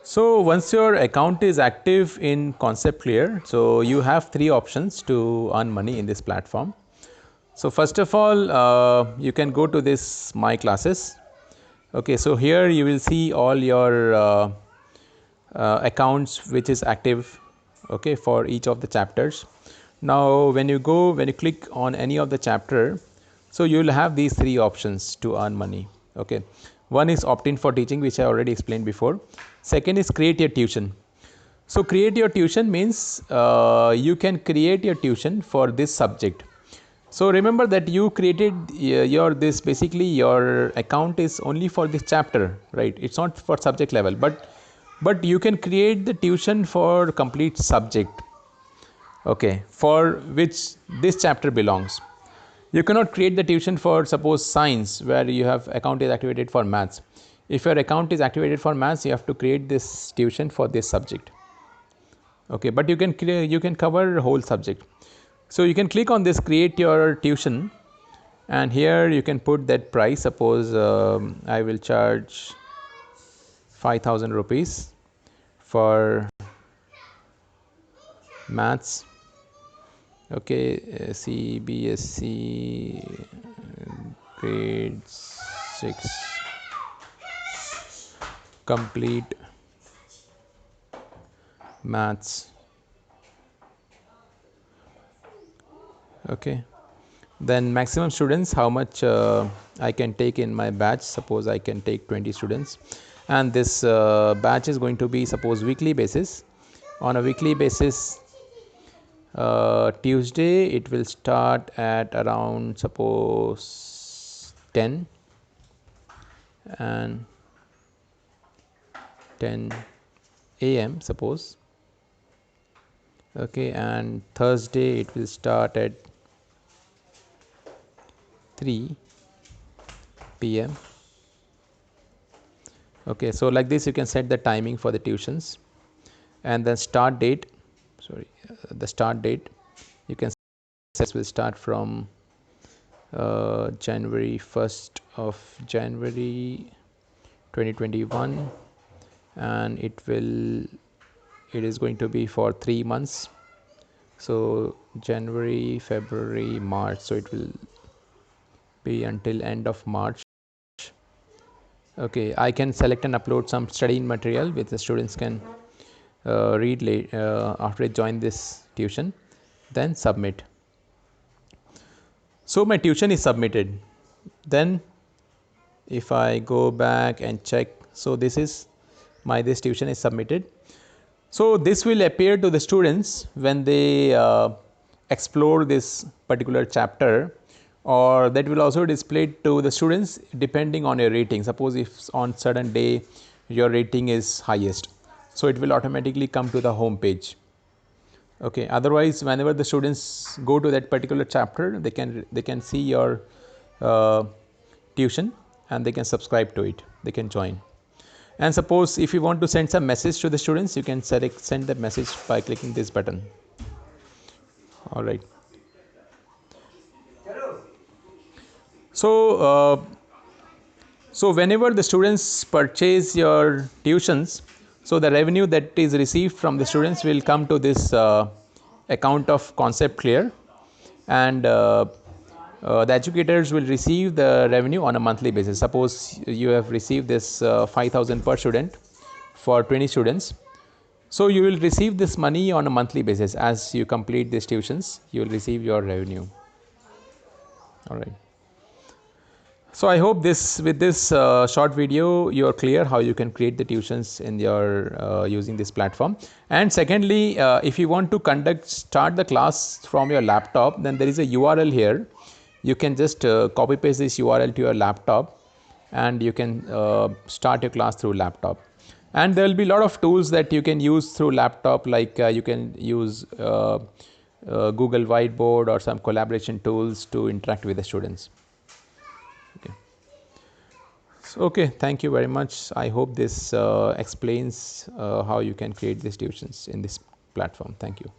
So once your account is active in Concept Clear, so you have three options to earn money in this platform. So first of all, you can go to this My Classes. Okay, so here you will see all your accounts which is active, okay, for each of the chapters. Now when you click on any of the chapter, so you will have these three options to earn money. Okay, one is opt in for teaching, which I already explained before. Second is create your tuition. So create your tuition means you can create your tuition for this subject. So remember that you created your this basically your account is only for this chapter, right? It's not for subject level, but you can create the tuition for complete subject, okay, for which this chapter belongs. You cannot create the tuition for suppose science where you have account is activated for maths. If your account is activated for maths, you have to create this tuition for this subject, okay, but you can cover whole subject. So you can click on this create your tuition, and here you can put that price. Suppose I will charge 5,000 rupees for maths, okay, CBSC grade 6 complete maths, okay. Then maximum students, how much I can take in my batch. Suppose I can take 20 students, and this batch is going to be suppose weekly basis. On a weekly basis, Tuesday it will start at around suppose 10 and 10 a.m. suppose, okay, and Thursday it will start at 3 p.m. okay. So like this you can set the timing for the tuitions, and then start date, the start date you can set will start from January 1st of January 2021, and it is going to be for 3 months. So January, February, March, so it will be until end of March. Okay, I can select and upload some studying material which the students can read after they join this tuition, then submit. So my tuition is submitted. Then if I go back and check, so this is this tuition is submitted. So this will appear to the students when they explore this particular chapter, or that will also display to the students depending on your rating. Suppose if on certain day your rating is highest, so it will automatically come to the home page, okay. Otherwise, whenever the students go to that particular chapter, they can see your tuition, and they can subscribe to it, they can join. And suppose if you want to send some message to the students, you can send that message by clicking this button. All right. So whenever the students purchase your tuitions, so the revenue that is received from the students will come to this account of Concept Clear, and the educators will receive the revenue on a monthly basis. Suppose you have received this 5,000 per student for 20 students, so you will receive this money on a monthly basis. As you complete these tuitions, you will receive your revenue. All right. So I hope with this short video you are clear how you can create the tuitions in your using this platform. And secondly, if you want to start the class from your laptop, then there is a URL here. You can just copy paste this URL to your laptop, and you can start your class through laptop. And there will be a lot of tools that you can use through laptop, like you can use Google Whiteboard or some collaboration tools to interact with the students. Okay. So, okay, thank you very much. I hope this explains how you can create these tuitions in this platform. Thank you.